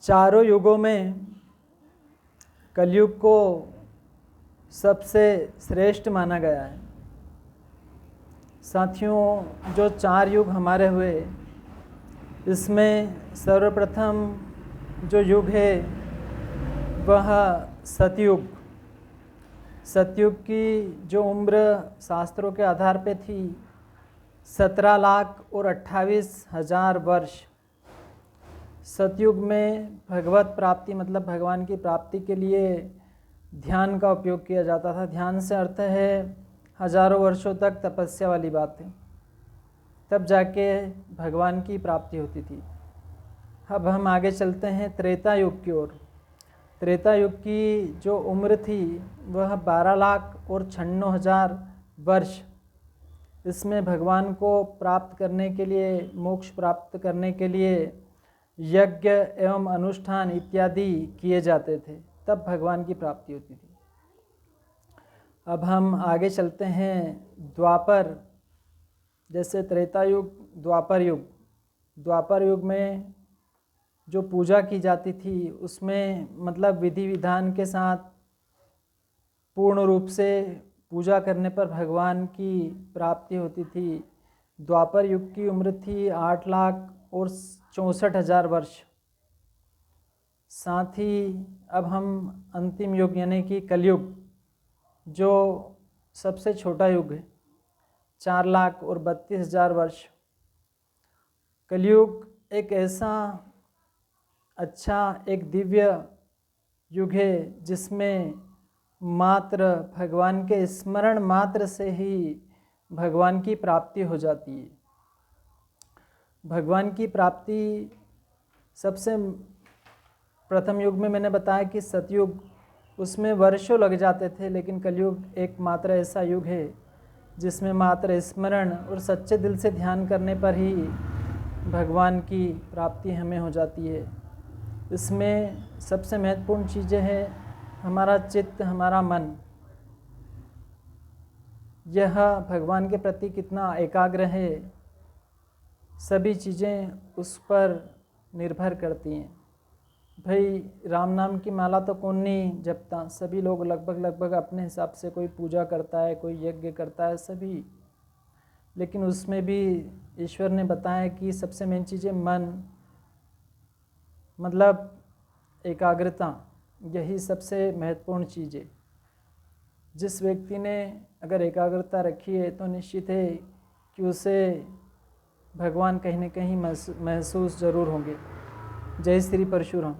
चारों युगों में कलयुग को सबसे श्रेष्ठ माना गया है। साथियों, जो 4 युग हमारे हुए, इसमें सर्वप्रथम जो युग है वह सतयुग। सतयुग की जो उम्र शास्त्रों के आधार पे थी 17,28,000 वर्ष। सतयुग में भगवत प्राप्ति मतलब भगवान की प्राप्ति के लिए ध्यान का उपयोग किया जाता था। ध्यान से अर्थ है हजारों वर्षों तक तपस्या वाली बात है, तब जाके भगवान की प्राप्ति होती थी। अब हम आगे चलते हैं त्रेता युग की ओर। त्रेता युग की जो उम्र थी वह 12,96,000 वर्ष। इसमें भगवान को प्राप्त करने के लिए, मोक्ष प्राप्त करने के लिए यज्ञ एवं अनुष्ठान इत्यादि किए जाते थे, तब भगवान की प्राप्ति होती थी। अब हम आगे चलते हैं द्वापर, जैसे त्रेता युग, द्वापर युग। द्वापर युग में जो पूजा की जाती थी उसमें मतलब विधि विधान के साथ पूर्ण रूप से पूजा करने पर भगवान की प्राप्ति होती थी। द्वापर युग की उम्र थी 8,64,000 वर्ष। साथ ही अब हम अंतिम युग यानी कि कलयुग, जो सबसे छोटा युग है, 4,32,000 वर्ष। कलयुग एक ऐसा अच्छा एक दिव्य युग है जिसमें मात्र भगवान के स्मरण मात्र से ही भगवान की प्राप्ति हो जाती है। भगवान की प्राप्ति सबसे प्रथम युग में मैंने बताया कि सतयुग, उसमें वर्षों लग जाते थे, लेकिन कलयुग एकमात्र ऐसा युग है जिसमें मात्र स्मरण और सच्चे दिल से ध्यान करने पर ही भगवान की प्राप्ति हमें हो जाती है। इसमें सबसे महत्वपूर्ण चीज़ें हैं हमारा चित्त, हमारा मन, यह भगवान के प्रति कितना एकाग्र है, सभी चीज़ें उस पर निर्भर करती हैं। भाई, राम नाम की माला तो कौन नहीं जपता, सभी लोग लगभग अपने हिसाब से, कोई पूजा करता है, कोई यज्ञ करता है, सभी। लेकिन उसमें भी ईश्वर ने बताया कि सबसे मेन चीज़ है मन, मतलब एकाग्रता, यही सबसे महत्वपूर्ण चीज़ है। जिस व्यक्ति ने अगर एकाग्रता रखी है तो निश्चित है कि उसे भगवान कहीं न कहीं महसूस ज़रूर होंगे। जय श्री परशुराम।